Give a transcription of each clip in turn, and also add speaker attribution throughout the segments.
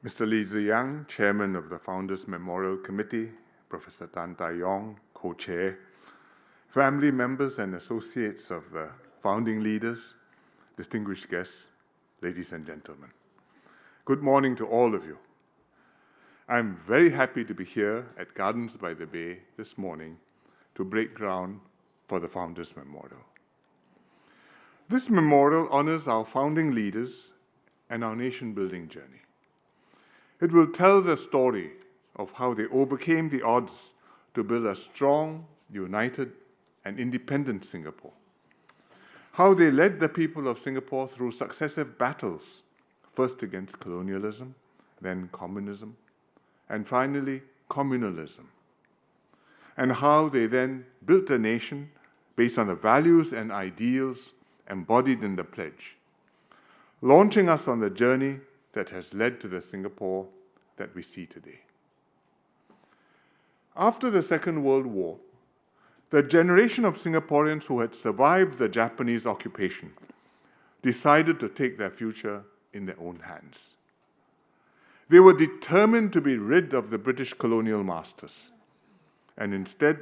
Speaker 1: Mr. Lee Hsien Loong, Chairman of the Founders Memorial Committee, Professor Tan Tai Yong, Co-Chair, family members and associates of the founding leaders, distinguished guests, ladies and gentlemen. Good morning to all of you. I'm very happy to be here at Gardens by the Bay this morning to break ground for the Founders Memorial. This memorial honors our founding leaders and our nation-building journey. It will tell the story of how they overcame the odds to build a strong, united, and independent Singapore. How they led the people of Singapore through successive battles, first against colonialism, then communism, and finally communalism. And how they then built a nation based on the values and ideals embodied in the pledge, launching us on the journey that has led to the Singapore that we see today. After the Second World War, the generation of Singaporeans who had survived the Japanese occupation decided to take their future in their own hands. They were determined to be rid of the British colonial masters and instead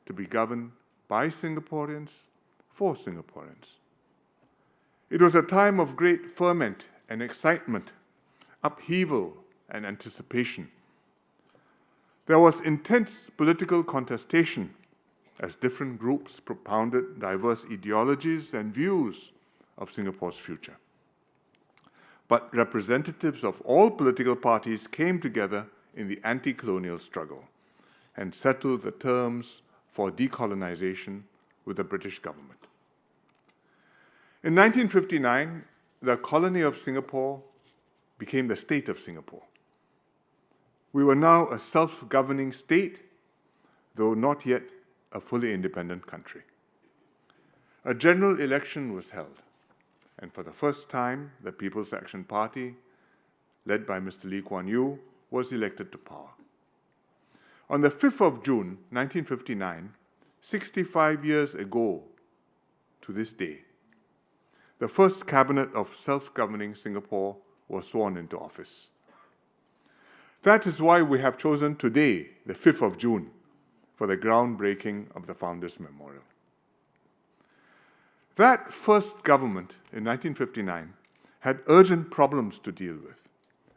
Speaker 1: to be governed by Singaporeans for Singaporeans. It was a time of great ferment and excitement, upheaval and anticipation. There was intense political contestation as different groups propounded diverse ideologies and views of Singapore's future. But representatives of all political parties came together in the anti-colonial struggle and settled the terms for decolonization with the British government. In 1959, the colony of Singapore became the state of Singapore. We were now a self-governing state, though not yet a fully independent country. A general election was held, and for the first time, the People's Action Party, led by Mr. Lee Kuan Yew, was elected to power. On the 5th of June, 1959, 65 years ago to this day, the first cabinet of self-governing Singapore was sworn into office. That is why we have chosen today, the 5th of June, for the groundbreaking of the Founders Memorial. That first government in 1959 had urgent problems to deal with: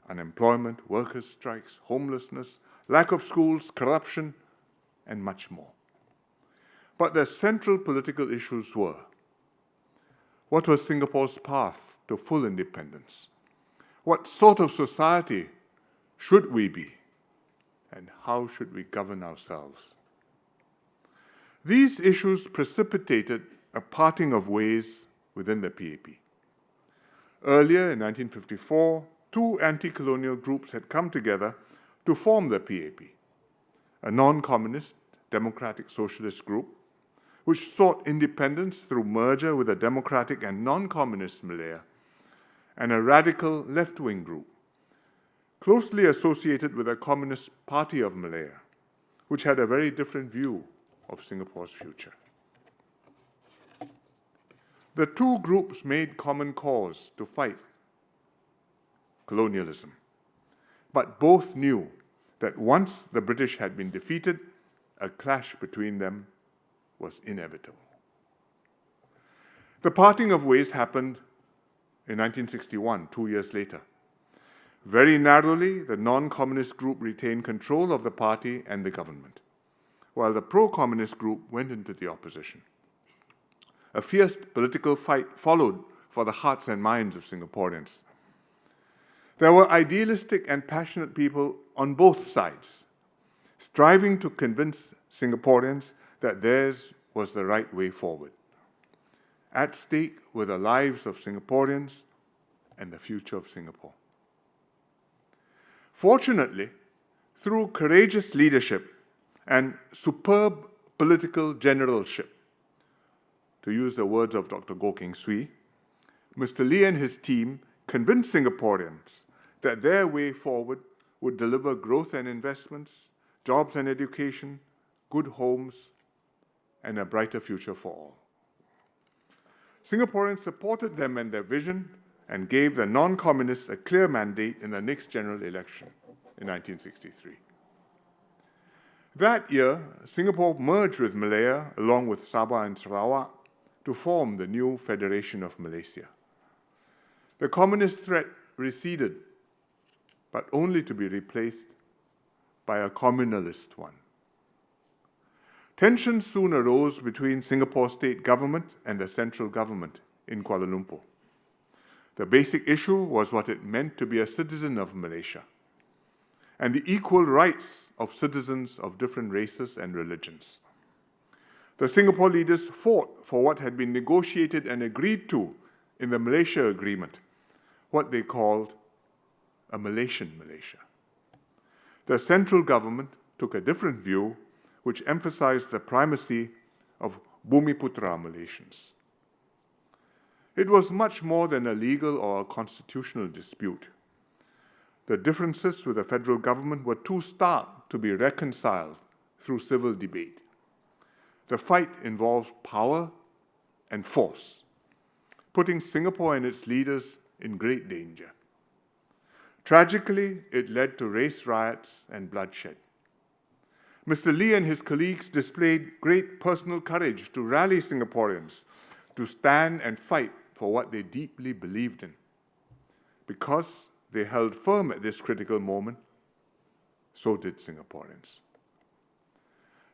Speaker 1: unemployment, workers' strikes, homelessness, lack of schools, corruption, and much more. But the central political issues were: what was Singapore's path to full independence? What sort of society should we be? And how should we govern ourselves? These issues precipitated a parting of ways within the PAP. Earlier in 1954, two anti-colonial groups had come together to form the PAP, a non-communist democratic socialist group which sought independence through merger with a democratic and non-communist Malaya, and a radical left-wing group, closely associated with the Communist Party of Malaya, which had a very different view of Singapore's future. The two groups made common cause to fight colonialism, but both knew that once the British had been defeated, a clash between them was inevitable. The parting of ways happened in 1961, 2 years later. Very narrowly, the non-communist group retained control of the party and the government, while the pro-communist group went into the opposition. A fierce political fight followed for the hearts and minds of Singaporeans. There were idealistic and passionate people on both sides, striving to convince Singaporeans that theirs was the right way forward. At stake were the lives of Singaporeans and the future of Singapore. Fortunately, through courageous leadership and superb political generalship, to use the words of Dr. Goh Keng Swee, Mr. Lee and his team convinced Singaporeans that their way forward would deliver growth and investments, jobs and education, good homes, and a brighter future for all. Singaporeans supported them and their vision and gave the non-communists a clear mandate in the next general election in 1963. That year, Singapore merged with Malaya, along with Sabah and Sarawak, to form the new Federation of Malaysia. The communist threat receded, but only to be replaced by a communalist one. Tensions soon arose between Singapore state government and the central government in Kuala Lumpur. The basic issue was what it meant to be a citizen of Malaysia and the equal rights of citizens of different races and religions. The Singapore leaders fought for what had been negotiated and agreed to in the Malaysia Agreement, what they called a Malaysian Malaysia. The central government took a different view, which emphasized the primacy of Bumiputra Malaysians. It was much more than a legal or a constitutional dispute. The differences with the federal government were too stark to be reconciled through civil debate. The fight involved power and force, putting Singapore and its leaders in great danger. Tragically, it led to race riots and bloodshed. Mr. Lee and his colleagues displayed great personal courage to rally Singaporeans to stand and fight for what they deeply believed in. Because they held firm at this critical moment, so did Singaporeans.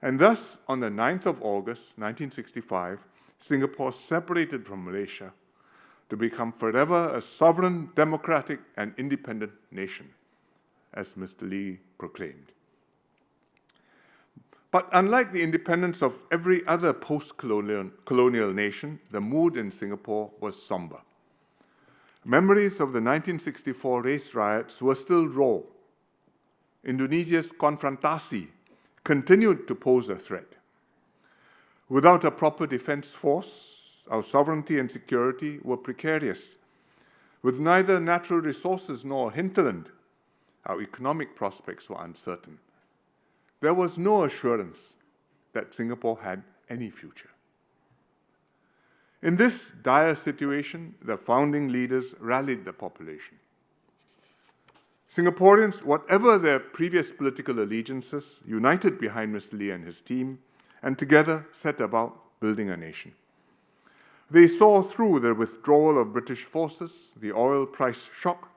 Speaker 1: And thus, on the 9th of August, 1965, Singapore separated from Malaysia to become forever a sovereign, democratic, and independent nation, as Mr. Lee proclaimed. But unlike the independence of every other post-colonial nation, the mood in Singapore was somber. Memories of the 1964 race riots were still raw. Indonesia's konfrontasi continued to pose a threat. Without a proper defense force, our sovereignty and security were precarious. With neither natural resources nor hinterland, our economic prospects were uncertain. There was no assurance that Singapore had any future. In this dire situation, the founding leaders rallied the population. Singaporeans, whatever their previous political allegiances, united behind Mr. Lee and his team, and together set about building a nation. They saw through the withdrawal of British forces, the oil price shock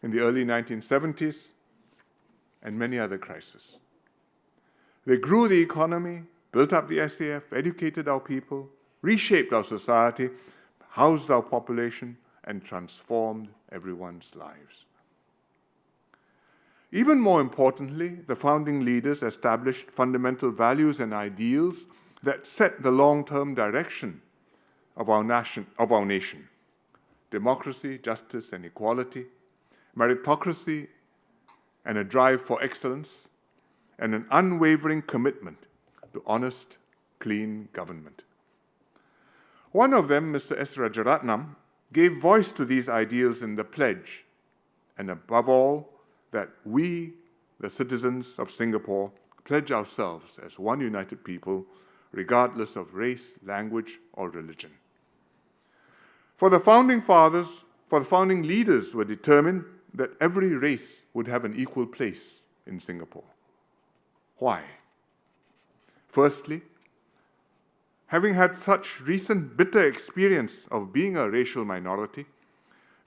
Speaker 1: in the early 1970s, and many other crises. They grew the economy, built up the SAF, educated our people, reshaped our society, housed our population, and transformed everyone's lives. Even more importantly, the founding leaders established fundamental values and ideals that set the long-term direction of our nation. Democracy, justice, and equality, meritocracy, and a drive for excellence, and an unwavering commitment to honest, clean government. One of them, Mr. S. Rajaratnam, gave voice to these ideals in the pledge, and above all, that we, the citizens of Singapore, pledge ourselves as one united people, regardless of race, language, or religion. For the founding leaders were determined that every race would have an equal place in Singapore. Why? Firstly, having had such recent bitter experience of being a racial minority,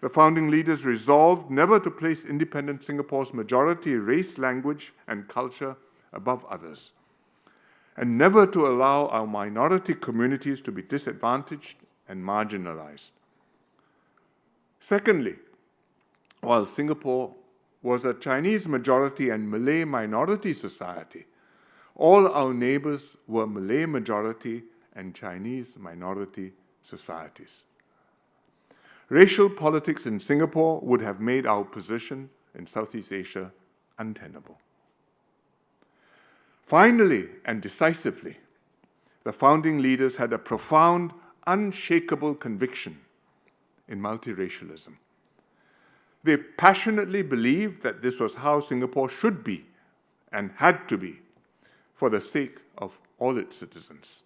Speaker 1: the founding leaders resolved never to place independent Singapore's majority race, language, and culture above others, and never to allow our minority communities to be disadvantaged and marginalized. Secondly, while Singapore was a Chinese majority and Malay minority society, all our neighbors were Malay majority and Chinese minority societies. Racial politics in Singapore would have made our position in Southeast Asia untenable. Finally and decisively, the founding leaders had a profound, unshakable conviction in multiracialism. They passionately believed that this was how Singapore should be and had to be for the sake of all its citizens.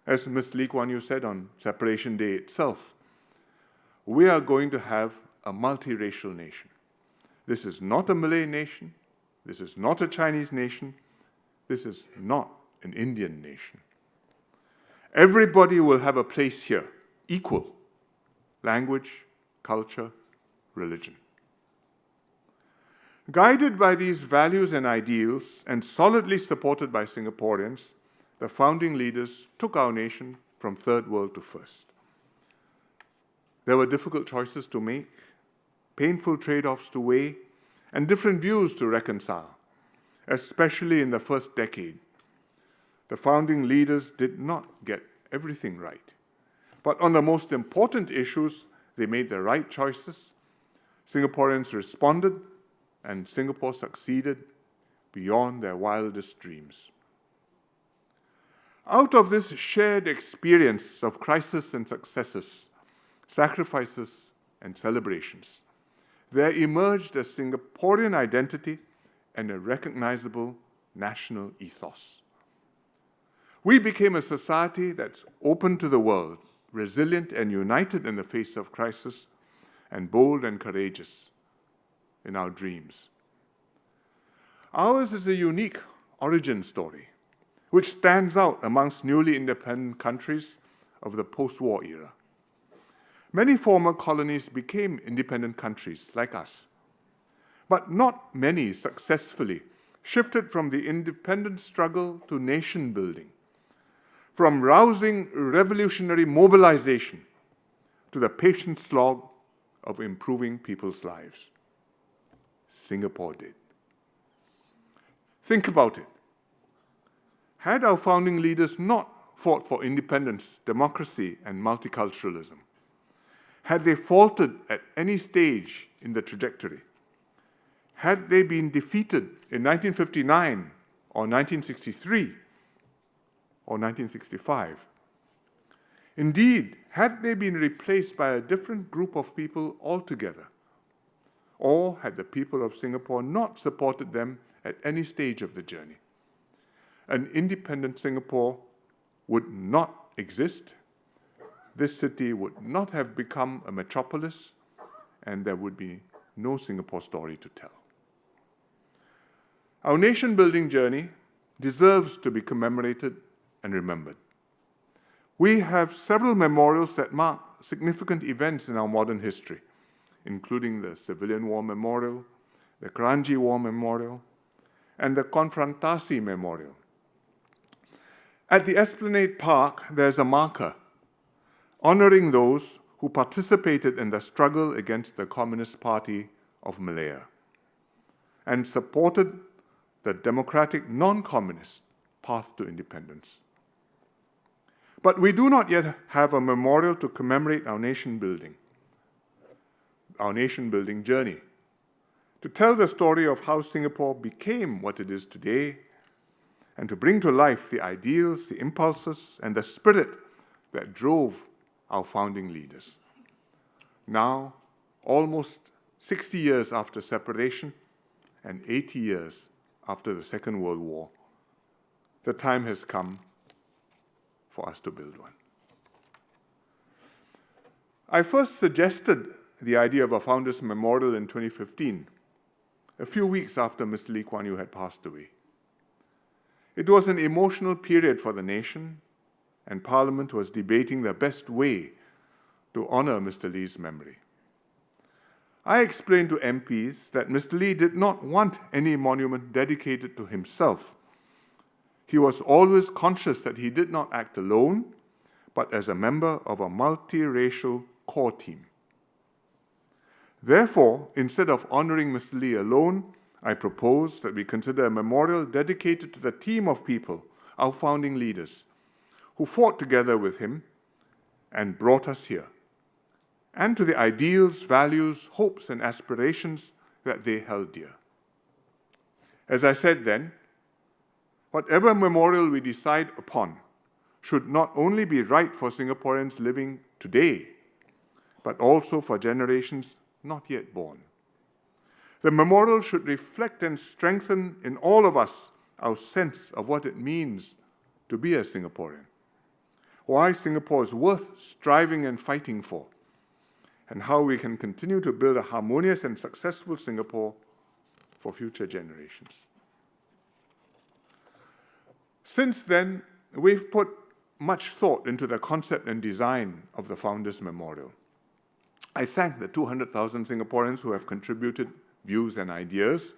Speaker 1: As Ms. Lee Kuan Yew said on Separation Day itself, we are going to have a multiracial nation. This is not a Malay nation. This is not a Chinese nation. This is not an Indian nation. Everybody will have a place here, equal. Language, culture, religion. Guided by these values and ideals, and solidly supported by Singaporeans, the founding leaders took our nation from third world to first. There were difficult choices to make, painful trade-offs to weigh, and different views to reconcile, especially in the first decade. The founding leaders did not get everything right. But on the most important issues, they made the right choices. Singaporeans responded, and Singapore succeeded beyond their wildest dreams. Out of this shared experience of crisis and successes, sacrifices and celebrations, there emerged a Singaporean identity and a recognizable national ethos. We became a society that's open to the world, resilient and united in the face of crisis, and bold and courageous in our dreams. Ours is a unique origin story, which stands out amongst newly independent countries of the post-war era. Many former colonies became independent countries like us, but not many successfully shifted from the independence struggle to nation building, from rousing revolutionary mobilization to the patient slog of improving people's lives. Singapore did. Think about it. Had our founding leaders not fought for independence, democracy, and multiculturalism, had they faltered at any stage in the trajectory, had they been defeated in 1959 or 1963 or 1965, indeed, had they been replaced by a different group of people altogether, or had the people of Singapore not supported them at any stage of the journey, an independent Singapore would not exist. This city would not have become a metropolis, and there would be no Singapore story to tell. Our nation-building journey deserves to be commemorated and remembered. We have several memorials that mark significant events in our modern history, including the Civilian War Memorial, the Kranji War Memorial, and the Konfrontasi Memorial. At the Esplanade Park, there's a marker honoring those who participated in the struggle against the Communist Party of Malaya and supported the democratic non-communist path to independence. But we do not yet have a memorial to commemorate our nation-building journey, to tell the story of how Singapore became what it is today, and to bring to life the ideals, the impulses, and the spirit that drove our founding leaders. Now, almost 60 years after separation and 80 years after the Second World War, the time has come for us to build one. I first suggested the idea of a Founders' Memorial in 2015, a few weeks after Mr. Lee Hsien Loong had passed away. It was an emotional period for the nation, and Parliament was debating the best way to honor Mr. Lee's memory. I explained to MPs that Mr. Lee did not want any monument dedicated to himself. He was always conscious that he did not act alone, but as a member of a multiracial core team. Therefore, instead of honoring Mr. Lee alone, I propose that we consider a memorial dedicated to the team of people, our founding leaders, who fought together with him and brought us here, and to the ideals, values, hopes, and aspirations that they held dear. As I said then, whatever memorial we decide upon should not only be right for Singaporeans living today, but also for generations not yet born. The memorial should reflect and strengthen in all of us our sense of what it means to be a Singaporean, why Singapore is worth striving and fighting for, and how we can continue to build a harmonious and successful Singapore for future generations. Since then, we've put much thought into the concept and design of the Founders Memorial. I thank the 200,000 Singaporeans who have contributed views and ideas,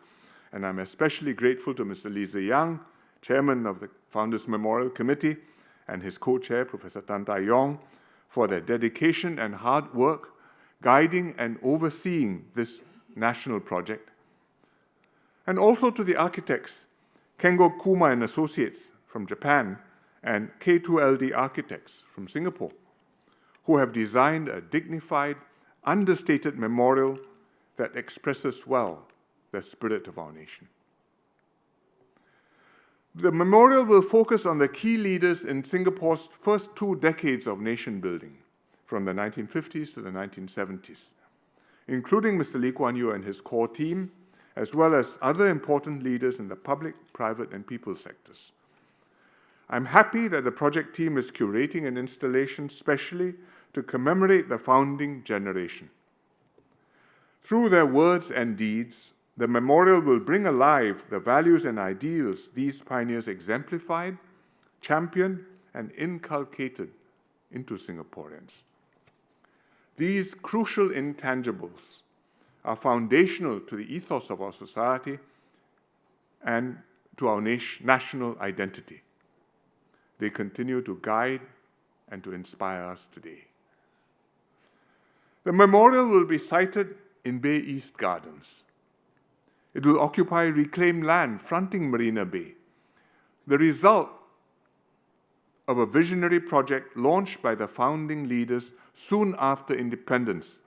Speaker 1: and I'm especially grateful to Mr. Lee Hsien Loong, Chairman of the Founders Memorial Committee, and his co-chair, Professor Tan Tai Yong, for their dedication and hard work guiding and overseeing this national project. And also to the architects, Kengo Kuma and Associates from Japan and K2LD Architects from Singapore, who have designed a dignified, understated memorial that expresses well the spirit of our nation. The memorial will focus on the key leaders in Singapore's first 2 decades of nation building, from the 1950s to the 1970s, including Mr. Lee Kuan Yew and his core team, as well as other important leaders in the public, private, and people sectors. I'm happy that the project team is curating an installation specially to commemorate the founding generation. Through their words and deeds, the memorial will bring alive the values and ideals these pioneers exemplified, championed, and inculcated into Singaporeans. These crucial intangibles are foundational to the ethos of our society and to our national identity. They continue to guide and to inspire us today. The memorial will be sited in Bay East Gardens. It will occupy reclaimed land fronting Marina Bay, the result of a visionary project launched by the founding leaders soon after independence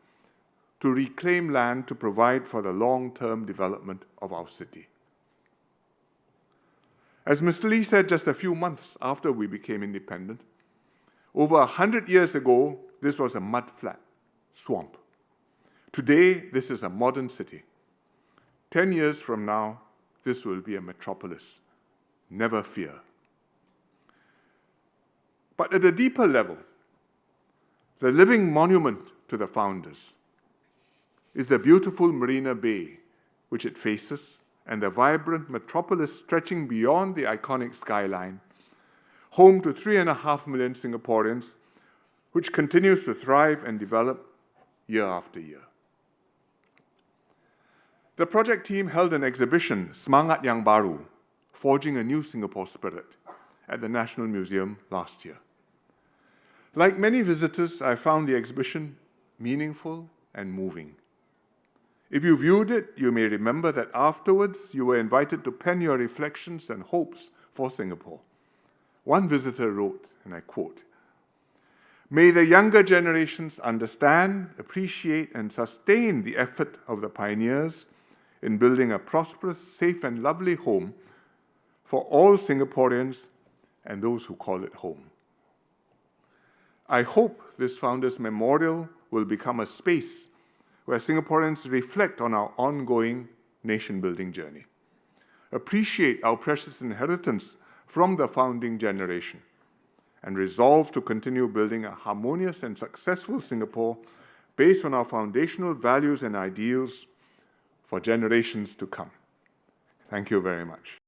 Speaker 1: to reclaim land to provide for the long-term development of our city. As Mr. Lee said just a few months after we became independent, over 100 years ago, this was a mud-flat swamp. Today, this is a modern city. 10 years from now, this will be a metropolis. Never fear. But at a deeper level, the living monument to the founders is the beautiful Marina Bay, which it faces, and the vibrant metropolis stretching beyond the iconic skyline, home to 3.5 million Singaporeans, which continues to thrive and develop year after year. The project team held an exhibition, Semangat Yang Baru, Forging a New Singapore Spirit, at the National Museum last year. Like many visitors, I found the exhibition meaningful and moving. If you viewed it, you may remember that afterwards you were invited to pen your reflections and hopes for Singapore. One visitor wrote, and I quote, "May the younger generations understand, appreciate, and sustain the effort of the pioneers in building a prosperous, safe, and lovely home for all Singaporeans and those who call it home." I hope this Founders Memorial will become a space where Singaporeans reflect on our ongoing nation-building journey, appreciate our precious inheritance from the founding generation, and resolve to continue building a harmonious and successful Singapore based on our foundational values and ideals for generations to come. Thank you very much.